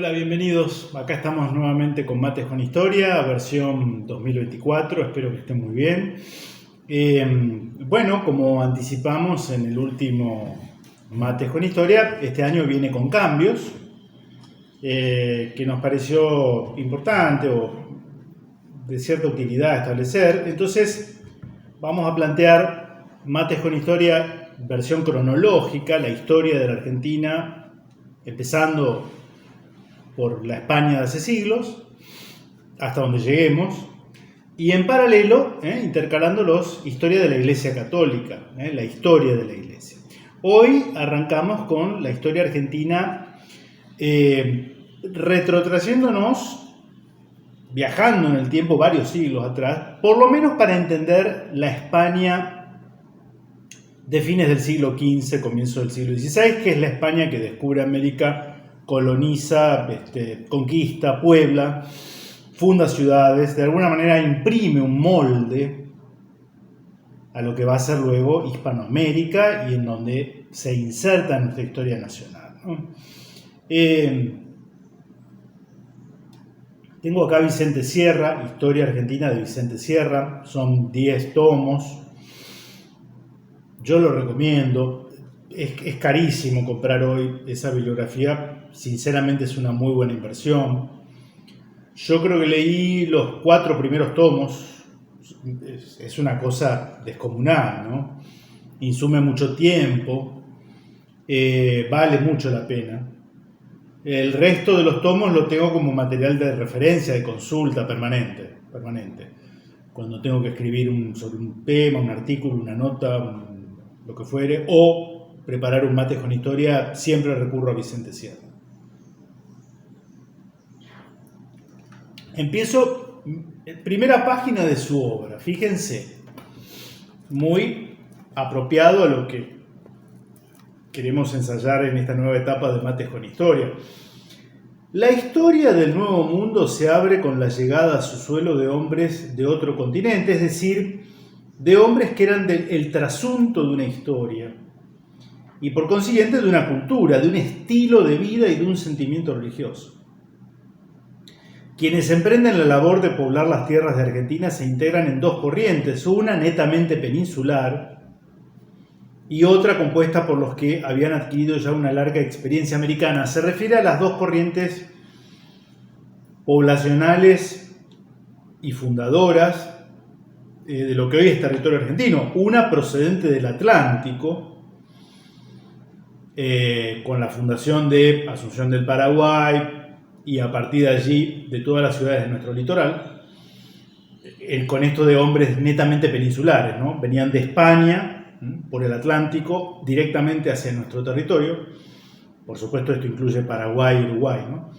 Hola, bienvenidos. Acá estamos nuevamente con Mates con Historia, versión 2024. Espero que estén muy bien. Bueno, como anticipamos en el último Mates con Historia, este año viene con cambios que nos pareció importante o de cierta utilidad establecer. Entonces, vamos a plantear Mates con Historia, versión cronológica, la historia de la Argentina, empezando por la España de hace siglos, hasta donde lleguemos, y en paralelo, intercalando los historia de la Iglesia Católica, la historia de la Iglesia. Hoy arrancamos con la historia argentina, retrotrayéndonos, viajando en el tiempo varios siglos atrás, por lo menos para entender la España de fines del siglo XV, comienzo del siglo XVI, que es la España que descubre América, coloniza, conquista, puebla, funda ciudades, de alguna manera imprime un molde a lo que va a ser luego Hispanoamérica y en donde se inserta en nuestra historia nacional, ¿no? Tengo acá Vicente Sierra, Historia Argentina de Vicente Sierra, son 10 tomos, yo lo recomiendo. Es carísimo comprar hoy esa bibliografía, sinceramente es una muy buena inversión. Yo creo que leí los 4 primeros tomos, es una cosa descomunal, ¿no? Insume mucho tiempo, vale mucho la pena. El resto de los tomos lo tengo como material de referencia, de consulta permanente. Cuando tengo que escribir sobre un tema, un artículo, una nota, lo que fuere, o preparar un mate con historia, siempre recurro a Vicente Sierra. Empiezo, primera página de su obra, fíjense, muy apropiado a lo que queremos ensayar en esta nueva etapa de Mates con Historia. La historia del Nuevo Mundo se abre con la llegada a su suelo de hombres de otro continente, es decir, de hombres que eran el trasunto de una historia y por consiguiente de una cultura, de un estilo de vida y de un sentimiento religioso. Quienes emprenden la labor de poblar las tierras de Argentina se integran en 2 corrientes, una netamente peninsular y otra compuesta por los que habían adquirido ya una larga experiencia americana. Se refiere a las 2 corrientes poblacionales y fundadoras de lo que hoy es territorio argentino, una procedente del Atlántico, con la fundación de Asunción del Paraguay y a partir de allí de todas las ciudades de nuestro litoral, con esto de hombres netamente peninsulares, ¿no? Venían de España por el Atlántico directamente hacia nuestro territorio. Por supuesto, esto incluye Paraguay y Uruguay, ¿no?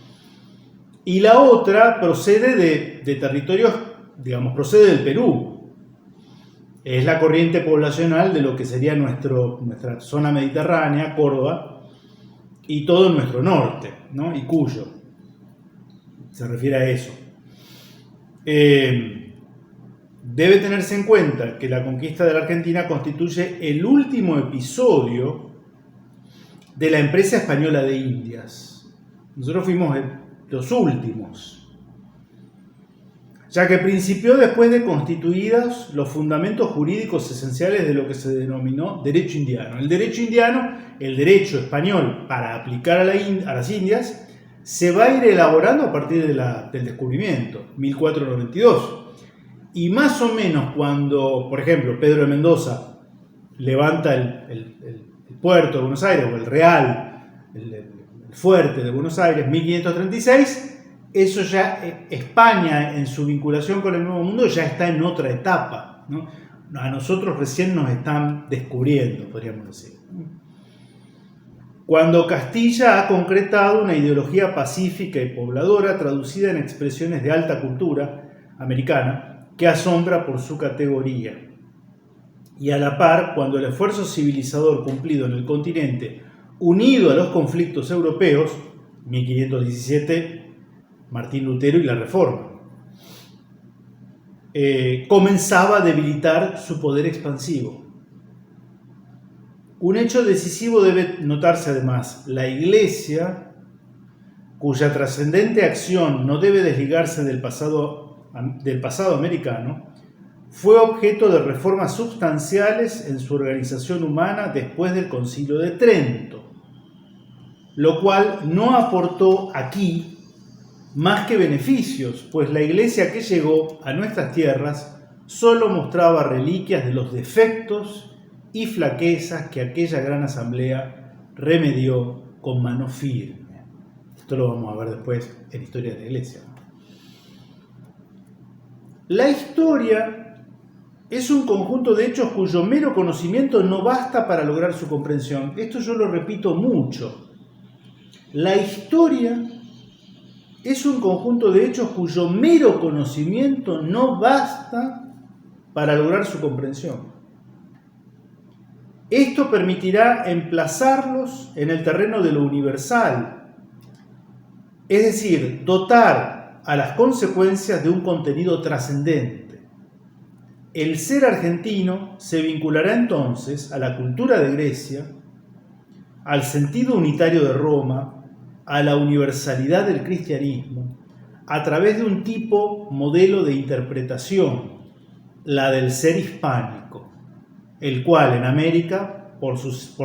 Y la otra procede de territorios, digamos, procede del Perú. Es la corriente poblacional de lo que sería nuestra zona mediterránea, Córdoba, y todo nuestro norte, ¿no? Y Cuyo. Se refiere a eso. Debe tenerse en cuenta que la conquista de la Argentina constituye el último episodio de la empresa española de Indias. Nosotros fuimos los últimos, ya que principió después de constituidos los fundamentos jurídicos esenciales de lo que se denominó derecho indiano. El derecho indiano, el derecho español para aplicar a las Indias, se va a ir elaborando a partir del descubrimiento, 1492. Y más o menos cuando, por ejemplo, Pedro de Mendoza levanta el puerto de Buenos Aires, o el Real, el fuerte de Buenos Aires, 1536, eso ya, España en su vinculación con el Nuevo Mundo ya está en otra etapa, ¿no? A nosotros recién nos están descubriendo, podríamos decir. Cuando Castilla ha concretado una ideología pacífica y pobladora traducida en expresiones de alta cultura americana que asombra por su categoría. Y a la par, cuando el esfuerzo civilizador cumplido en el continente, unido a los conflictos europeos, 1517, Martín Lutero y la Reforma, comenzaba a debilitar su poder expansivo. Un hecho decisivo debe notarse además: la Iglesia cuya trascendente acción no debe desligarse del pasado americano, fue objeto de reformas sustanciales en su organización humana después del Concilio de Trento, lo cual no aportó aquí más que beneficios, pues la iglesia que llegó a nuestras tierras solo mostraba reliquias de los defectos y flaquezas que aquella gran asamblea remedió con mano firme. Esto lo vamos a ver después en Historia de la Iglesia. La historia es un conjunto de hechos cuyo mero conocimiento no basta para lograr su comprensión. Esto yo lo repito mucho. La historia es un conjunto de hechos cuyo mero conocimiento no basta para lograr su comprensión. Esto permitirá emplazarlos en el terreno de lo universal, es decir, dotar a las consecuencias de un contenido trascendente. El ser argentino se vinculará entonces a la cultura de Grecia, al sentido unitario de Roma, a la universalidad del cristianismo, a través de un tipo modelo de interpretación, la del ser hispánico, el cual en América, por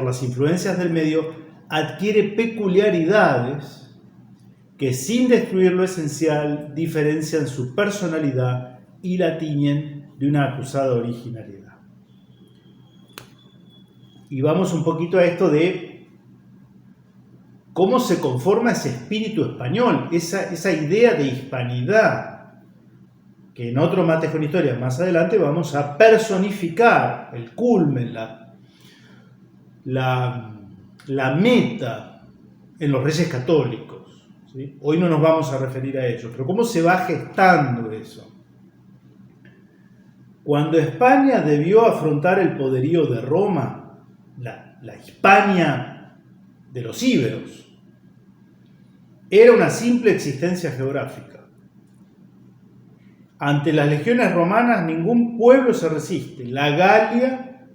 las influencias del medio, adquiere peculiaridades que sin destruir lo esencial diferencian su personalidad y la tiñen de una acusada originalidad. Y vamos un poquito a esto de cómo se conforma ese espíritu español, esa idea de hispanidad, que en otro Mates con Historia más adelante vamos a personificar, el culmen, la meta en los Reyes Católicos, ¿sí? Hoy no nos vamos a referir a ello, pero cómo se va gestando eso. Cuando España debió afrontar el poderío de Roma, la Hispania de los íberos, era una simple existencia geográfica. Ante las legiones romanas ningún pueblo se resiste. La Galia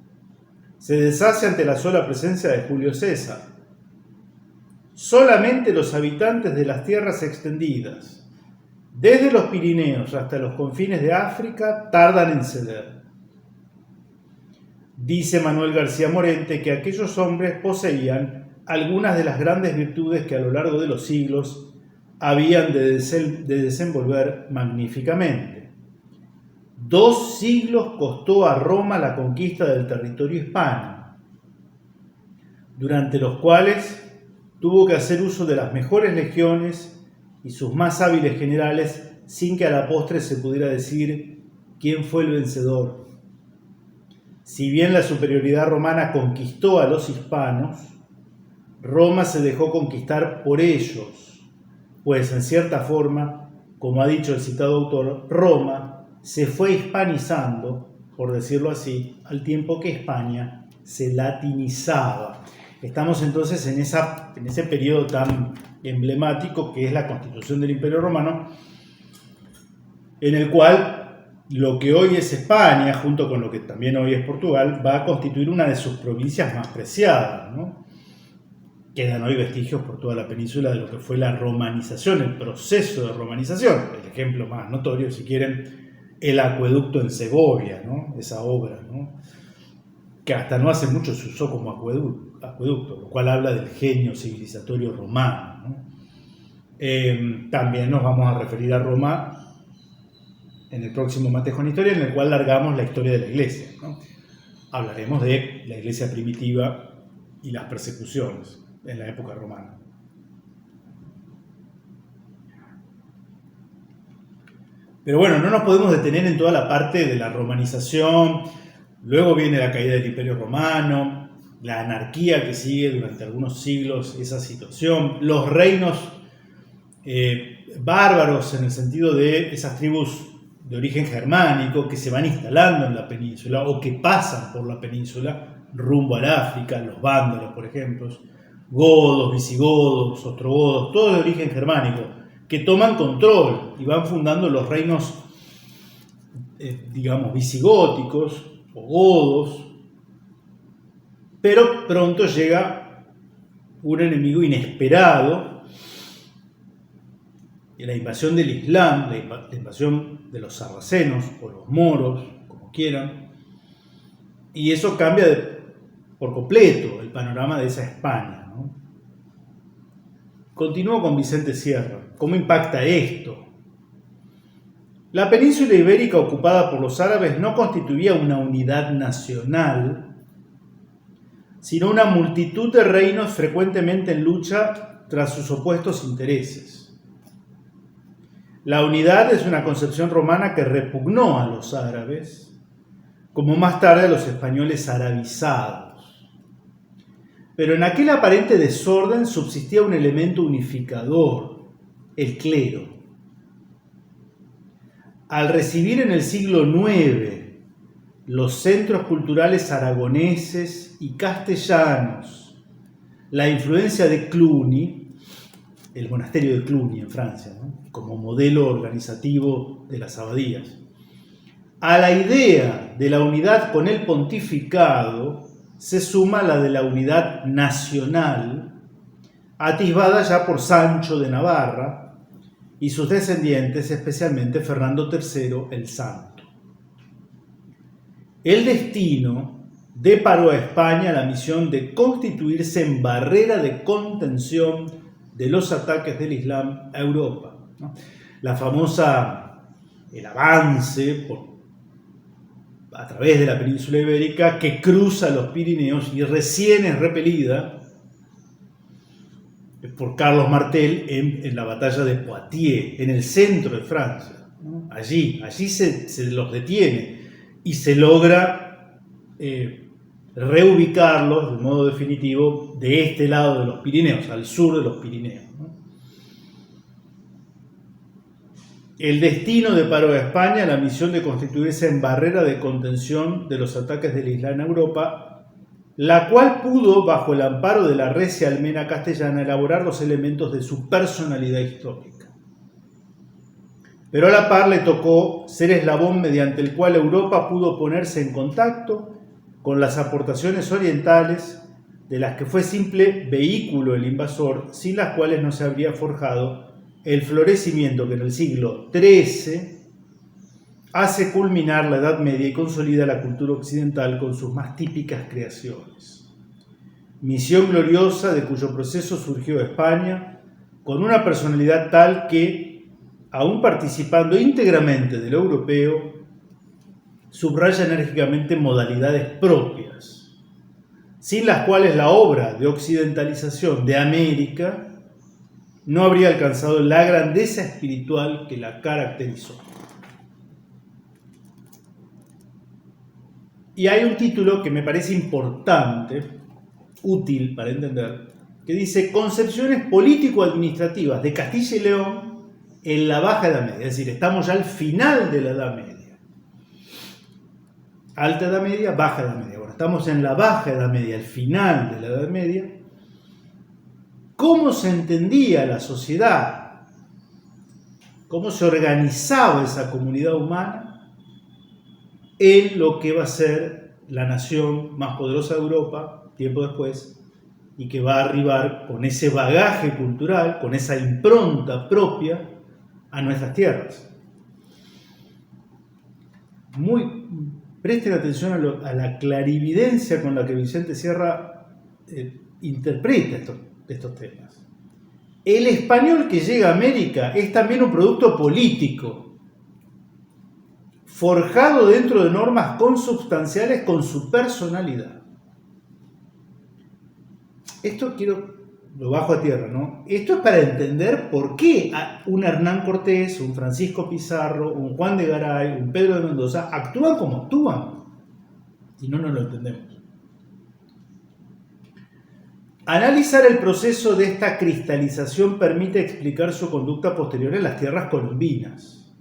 se deshace ante la sola presencia de Julio César. Solamente los habitantes de las tierras extendidas, desde los Pirineos hasta los confines de África, tardan en ceder. Dice Manuel García Morente que aquellos hombres poseían algunas de las grandes virtudes que a lo largo de los siglos habían de desenvolver magníficamente. 2 siglos costó a Roma la conquista del territorio hispano, durante los cuales tuvo que hacer uso de las mejores legiones y sus más hábiles generales sin que a la postre se pudiera decir quién fue el vencedor. Si bien la superioridad romana conquistó a los hispanos, Roma se dejó conquistar por ellos, pues en cierta forma, como ha dicho el citado autor, Roma se fue hispanizando, por decirlo así, al tiempo que España se latinizaba. Estamos entonces en ese periodo tan emblemático que es la constitución del Imperio Romano, en el cual lo que hoy es España, junto con lo que también hoy es Portugal, va a constituir una de sus provincias más preciadas, ¿no? Quedan hoy vestigios por toda la península de lo que fue la romanización, el proceso de romanización. El ejemplo más notorio, si quieren, el acueducto en Segovia, ¿no? Esa obra, ¿no? Que hasta no hace mucho se usó como acueducto, lo cual habla del genio civilizatorio romano, ¿no? También nos vamos a referir a Roma en el próximo Mates con Historia, en el cual largamos la historia de la Iglesia, ¿no? Hablaremos de la Iglesia primitiva y las persecuciones en la época romana. Pero bueno, no nos podemos detener en toda la parte de la romanización. Luego viene la caída del Imperio Romano, la anarquía que sigue durante algunos siglos esa situación, los reinos bárbaros en el sentido de esas tribus de origen germánico que se van instalando en la península o que pasan por la península rumbo al África, los vándalos, por ejemplo, godos, visigodos, ostrogodos, todo de origen germánico, que toman control y van fundando los reinos, digamos, visigóticos o godos, pero pronto llega un enemigo inesperado la invasión del Islam, la invasión de los sarracenos o los moros, como quieran, y eso cambia por completo el panorama de esa España, ¿no? Continúo con Vicente Sierra. ¿Cómo impacta esto? La península ibérica ocupada por los árabes no constituía una unidad nacional, sino una multitud de reinos frecuentemente en lucha tras sus opuestos intereses. La unidad es una concepción romana que repugnó a los árabes, como más tarde a los españoles arabizados. Pero en aquel aparente desorden subsistía un elemento unificador, el clero. Al recibir en el siglo IX los centros culturales aragoneses y castellanos la influencia de Cluny, el monasterio de Cluny en Francia, ¿no?, como modelo organizativo de las abadías, a la idea de la unidad con el pontificado se suma la de la unidad nacional, atisbada ya por Sancho de Navarra y sus descendientes, especialmente Fernando III el Santo. El destino deparó a España la misión de constituirse en barrera de contención de los ataques del Islam a Europa, ¿no? El avance a través de la península ibérica que cruza los Pirineos y recién es repelida por Carlos Martel en la batalla de Poitiers, en el centro de Francia, ¿no? Allí se los detiene y se logra reubicarlos de modo definitivo de este lado de los Pirineos, al sur de los Pirineos, ¿no? El destino deparó a España la misión de constituirse en barrera de contención de los ataques del Islam en Europa, la cual pudo, bajo el amparo de la recia almena castellana, elaborar los elementos de su personalidad histórica. Pero a la par le tocó ser eslabón mediante el cual Europa pudo ponerse en contacto con las aportaciones orientales, de las que fue simple vehículo el invasor, sin las cuales no se habría forjado el florecimiento que en el siglo XIII hace culminar la Edad Media y consolida la cultura occidental con sus más típicas creaciones. Misión gloriosa de cuyo proceso surgió España, con una personalidad tal que, aún participando íntegramente de lo europeo, subraya enérgicamente modalidades propias, sin las cuales la obra de occidentalización de América no habría alcanzado la grandeza espiritual que la caracterizó. Y hay un título que me parece importante, útil para entender, que dice Concepciones político-administrativas de Castilla y León en la Baja Edad Media. Es decir, estamos ya al final de la Edad Media. Alta Edad Media, Baja Edad Media. Bueno, estamos en la Baja Edad Media, al final de la Edad Media. ¿Cómo se entendía la sociedad? ¿Cómo se organizaba esa comunidad humana en lo que va a ser la nación más poderosa de Europa, tiempo después, y que va a arribar con ese bagaje cultural, con esa impronta propia a nuestras tierras? Presten atención a la clarividencia con la que Vicente Sierra interpreta estos temas. El español que llega a América es también un producto político, forjado dentro de normas consubstanciales con su personalidad. Esto lo bajo a tierra, ¿no? Esto es para entender por qué un Hernán Cortés, un Francisco Pizarro, un Juan de Garay, un Pedro de Mendoza actúan como actúan. Y no nos lo entendemos. Analizar el proceso de esta cristalización permite explicar su conducta posterior en las tierras colombinas.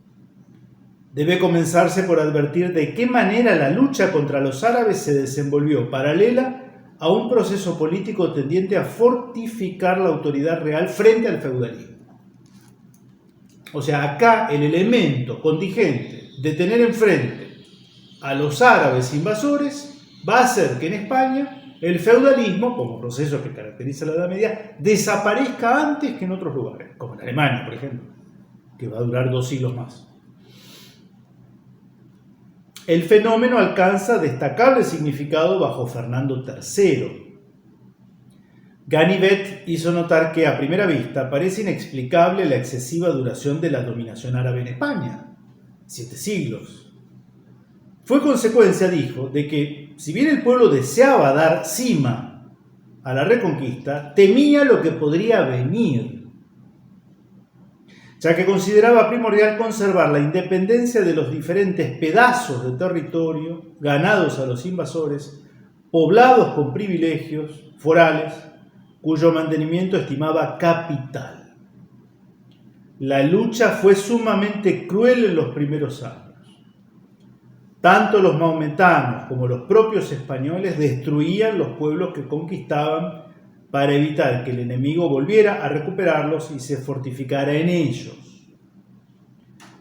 Debe comenzarse por advertir de qué manera la lucha contra los árabes se desenvolvió paralela a un proceso político tendiente a fortificar la autoridad real frente al feudalismo. O sea, acá el elemento contingente de tener enfrente a los árabes invasores va a hacer que en España el feudalismo, como proceso que caracteriza la Edad Media, desaparezca antes que en otros lugares, como en Alemania, por ejemplo. que va a durar 2 siglos más. El fenómeno alcanza destacable significado bajo Fernando III. Ganivet hizo notar que a primera vista parece inexplicable la excesiva duración de la dominación árabe en España, 7 siglos. Fue consecuencia, dijo, de que si bien el pueblo deseaba dar cima a la reconquista, temía lo que podría venir, ya que consideraba primordial conservar la independencia de los diferentes pedazos de territorio ganados a los invasores, poblados con privilegios forales, cuyo mantenimiento estimaba capital. La lucha fue sumamente cruel en los primeros años. Tanto los maometanos como los propios españoles destruían los pueblos que conquistaban para evitar que el enemigo volviera a recuperarlos y se fortificara en ellos.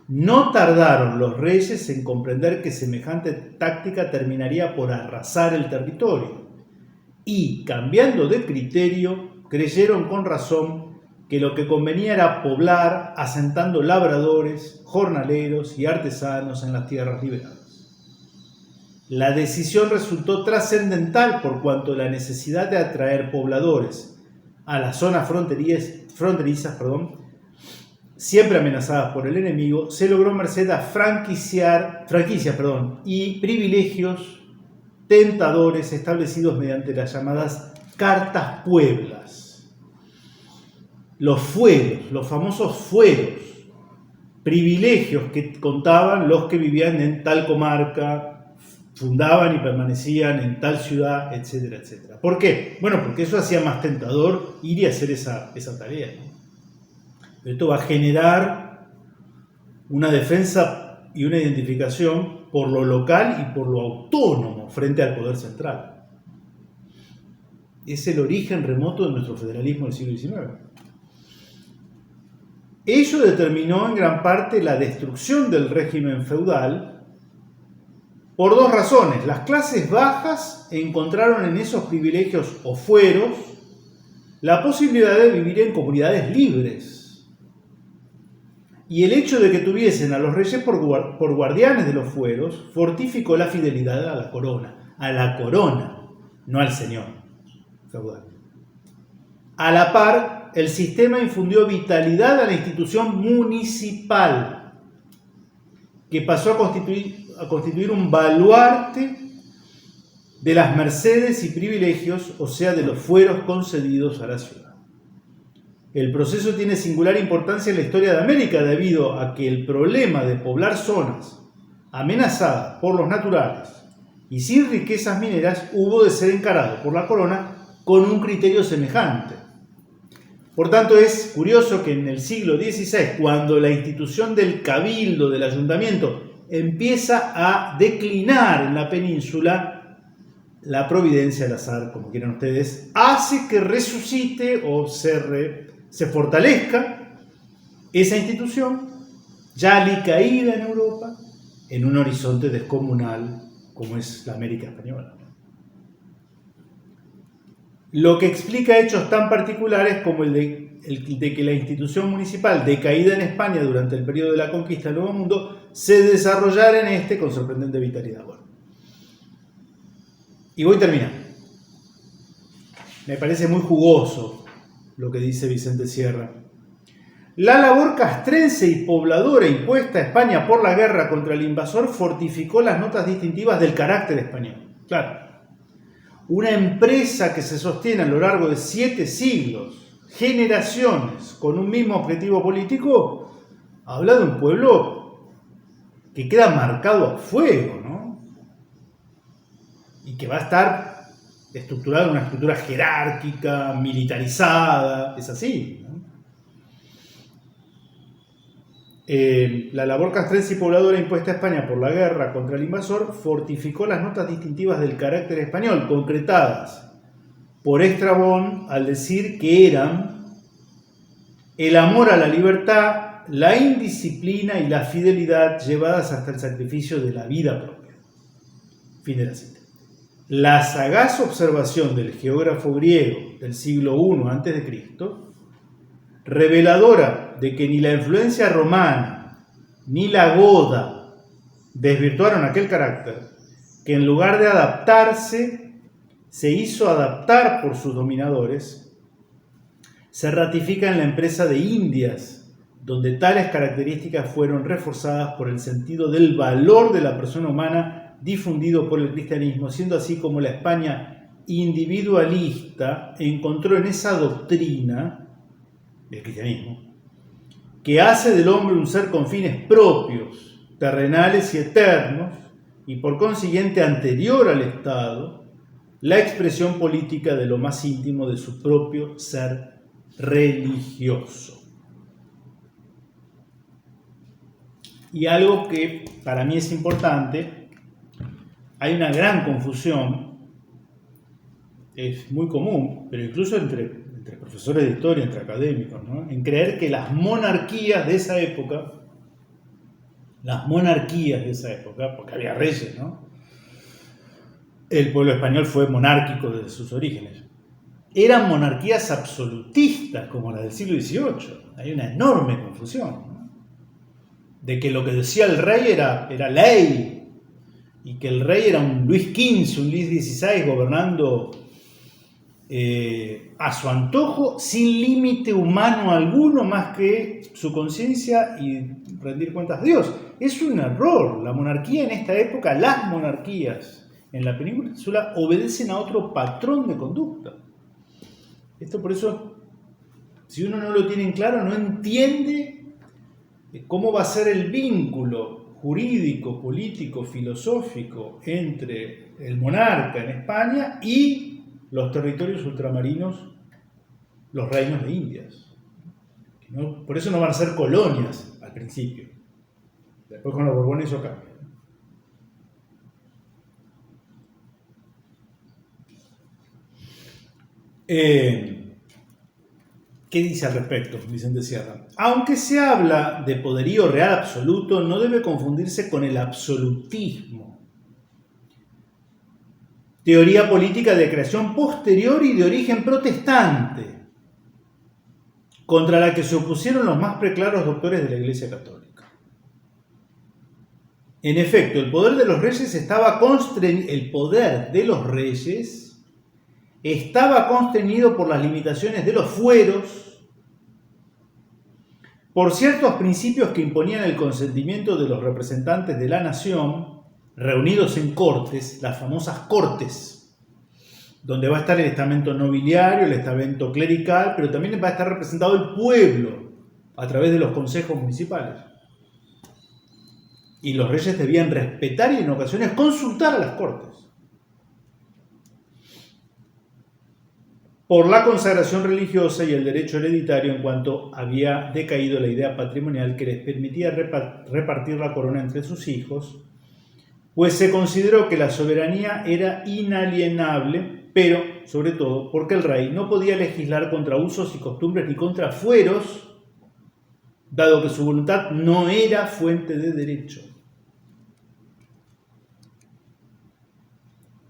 No tardaron los reyes en comprender que semejante táctica terminaría por arrasar el territorio y, cambiando de criterio, creyeron con razón que lo que convenía era poblar asentando labradores, jornaleros y artesanos en las tierras liberadas. La decisión resultó trascendental por cuanto la necesidad de atraer pobladores a las zonas fronterizas, siempre amenazadas por el enemigo, se logró merced a franquicias y privilegios tentadores establecidos mediante las llamadas cartas pueblas. Los fueros, los famosos fueros, privilegios que contaban los que vivían en tal comarca, fundaban y permanecían en tal ciudad, etcétera, etcétera. ¿Por qué? Bueno, porque eso hacía más tentador ir y hacer esa tarea, ¿no? Esto va a generar una defensa y una identificación por lo local y por lo autónomo frente al poder central. Es el origen remoto de nuestro federalismo del siglo XIX. Ello determinó en gran parte la destrucción del régimen feudal por 2 razones. Las clases bajas encontraron en esos privilegios o fueros la posibilidad de vivir en comunidades libres. Y el hecho de que tuviesen a los reyes por guardianes de los fueros fortificó la fidelidad a la corona, no al señor feudal. A la par, el sistema infundió vitalidad a la institución municipal, que pasó a constituir un baluarte de las mercedes y privilegios, o sea, de los fueros concedidos a la ciudad. El proceso tiene singular importancia en la historia de América debido a que el problema de poblar zonas amenazadas por los naturales y sin riquezas mineras hubo de ser encarado por la corona con un criterio semejante. Por tanto, es curioso que en el siglo XVI, cuando la institución del cabildo, del ayuntamiento, empieza a declinar en la península, la providencia, el azar, como quieran ustedes, hace que resucite o se fortalezca esa institución, ya alicaída en Europa, en un horizonte descomunal como es la América española. Lo que explica hechos tan particulares como el de que la institución municipal, decaída en España durante el periodo de la conquista del Nuevo Mundo, se desarrollara en este con sorprendente vitalidad. Bueno, y voy terminando. Me parece muy jugoso lo que dice Vicente Sierra. La labor castrense y pobladora impuesta a España por la guerra contra el invasor fortificó las notas distintivas del carácter español. Claro. Una empresa que se sostiene a lo largo de 7 siglos, generaciones, con un mismo objetivo político, habla de un pueblo que queda marcado a fuego, ¿no? Y que va a estar estructurado en una estructura jerárquica, militarizada, es así, ¿no? La labor castrense y pobladora impuesta a España por la guerra contra el invasor fortificó las notas distintivas del carácter español, concretadas por Estrabón al decir que eran el amor a la libertad, la indisciplina y la fidelidad llevadas hasta el sacrificio de la vida propia. Fin de la cita. La sagaz observación del geógrafo griego del siglo I a.C., reveladora de que ni la influencia romana ni la goda desvirtuaron aquel carácter, que en lugar de adaptarse, se hizo adaptar por sus dominadores, se ratifica en la empresa de Indias, donde tales características fueron reforzadas por el sentido del valor de la persona humana difundido por el cristianismo, siendo así como la España individualista encontró en esa doctrina del cristianismo, que hace del hombre un ser con fines propios, terrenales y eternos, y por consiguiente anterior al Estado, la expresión política de lo más íntimo de su propio ser religioso. Y algo que para mí es importante, hay una gran confusión, es muy común, pero incluso entre profesores de historia, entre académicos, ¿no?, en creer que las monarquías de esa época, porque había reyes, ¿no? El pueblo español fue monárquico desde sus orígenes. Eran monarquías absolutistas, como las del siglo XVIII. Hay una enorme confusión, ¿no?, de que lo que decía el rey era ley, y que el rey era un Luis XV, un Luis XVI gobernando a su antojo, sin límite humano alguno más que su conciencia y rendir cuentas a Dios. Es un error. La monarquía en esta época, las monarquías en la península obedecen a otro patrón de conducta. Esto por eso, si uno no lo tiene en claro, no entiende cómo va a ser el vínculo jurídico, político, filosófico entre el monarca en España y los territorios ultramarinos, los reinos de Indias. ¿No? Por eso no van a ser colonias al principio. Después con los Borbones eso cambia. ¿Qué dice al respecto Vicente Sierra? Aunque se habla de poderío real absoluto, no debe confundirse con el absolutismo, teoría política de creación posterior y de origen protestante, contra la que se opusieron los más preclaros doctores de la Iglesia Católica. En efecto, el poder de los reyes estaba constreñido por las limitaciones de los fueros, por ciertos principios que imponían el consentimiento de los representantes de la nación, reunidos en cortes, las famosas cortes, donde va a estar el estamento nobiliario, el estamento clerical, pero también va a estar representado el pueblo a través de los consejos municipales. Y los reyes debían respetar y en ocasiones consultar a las cortes. Por la consagración religiosa y el derecho hereditario, en cuanto había decaído la idea patrimonial que les permitía repartir la corona entre sus hijos, pues se consideró que la soberanía era inalienable, pero, sobre todo, porque el rey no podía legislar contra usos y costumbres ni contra fueros, dado que su voluntad no era fuente de derecho.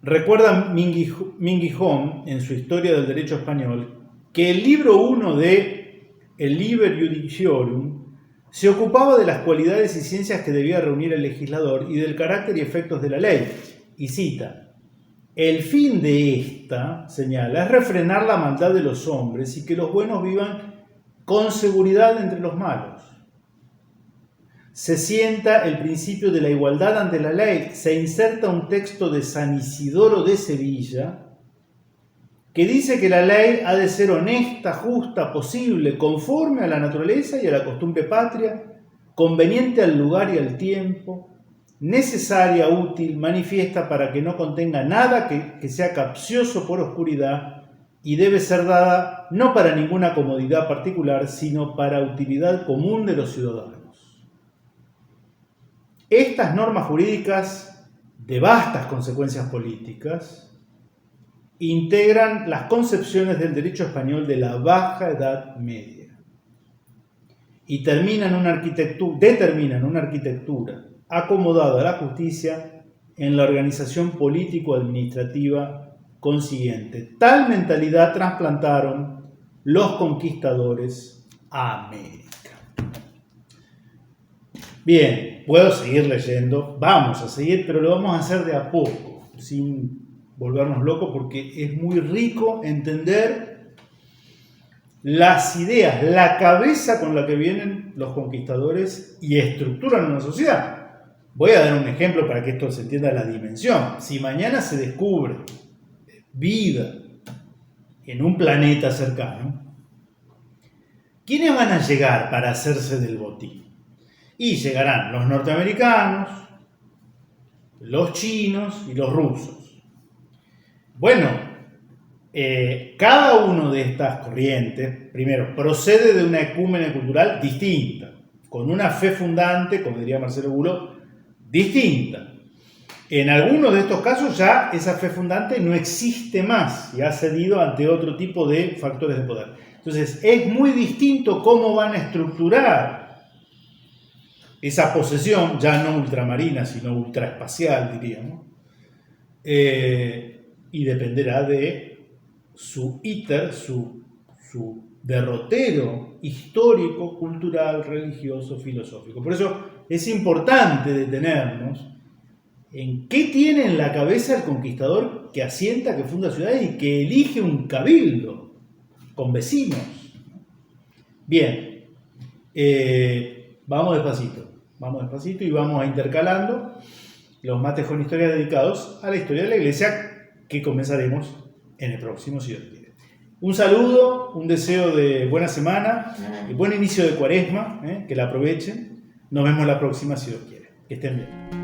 Recuerda Minguijón, en su Historia del Derecho Español, que el libro 1 de El Liber Judiciorum se ocupaba de las cualidades y ciencias que debía reunir el legislador y del carácter y efectos de la ley. Y cita: el fin de esta, señala, es refrenar la maldad de los hombres y que los buenos vivan con seguridad entre los malos. Se sienta el principio de la igualdad ante la ley. Se inserta un texto de San Isidoro de Sevilla que dice que la ley ha de ser honesta, justa, posible, conforme a la naturaleza y a la costumbre patria, conveniente al lugar y al tiempo, necesaria, útil, manifiesta para que no contenga nada que sea capcioso por oscuridad, y debe ser dada no para ninguna comodidad particular, sino para utilidad común de los ciudadanos. Estas normas jurídicas, de vastas consecuencias políticas, integran las concepciones del derecho español de la Baja Edad Media y determinan una arquitectura acomodada a la justicia en la organización político-administrativa consiguiente. Tal mentalidad trasplantaron los conquistadores a América. Bien, puedo seguir leyendo, vamos a seguir, pero lo vamos a hacer de a poco, sin volvernos locos, porque es muy rico entender las ideas, la cabeza con la que vienen los conquistadores y estructuran una sociedad. Voy a dar un ejemplo para que esto se entienda la dimensión. Si mañana se descubre vida en un planeta cercano, ¿quiénes van a llegar para hacerse del botín? Y llegarán los norteamericanos, los chinos y los rusos. Bueno, cada uno de estas corrientes, primero, procede de una ecúmene cultural distinta, con una fe fundante, como diría Marcelo Buló, distinta. En algunos de estos casos ya esa fe fundante no existe más y ha cedido ante otro tipo de factores de poder. Entonces, es muy distinto cómo van a estructurar esa posesión, ya no ultramarina, sino ultraespacial, diríamos, y dependerá de su íter, su derrotero histórico, cultural, religioso, filosófico. Por eso es importante detenernos en qué tiene en la cabeza el conquistador que asienta, que funda ciudades y que elige un cabildo con vecinos. Bien, vamos despacito y vamos intercalando los mates con historias dedicados a la historia de la iglesia que comenzaremos en el próximo, si Dios quiere. Un saludo, un deseo de buena semana, de buen inicio de cuaresma, que la aprovechen. Nos vemos la próxima, si Dios quiere. Que estén bien.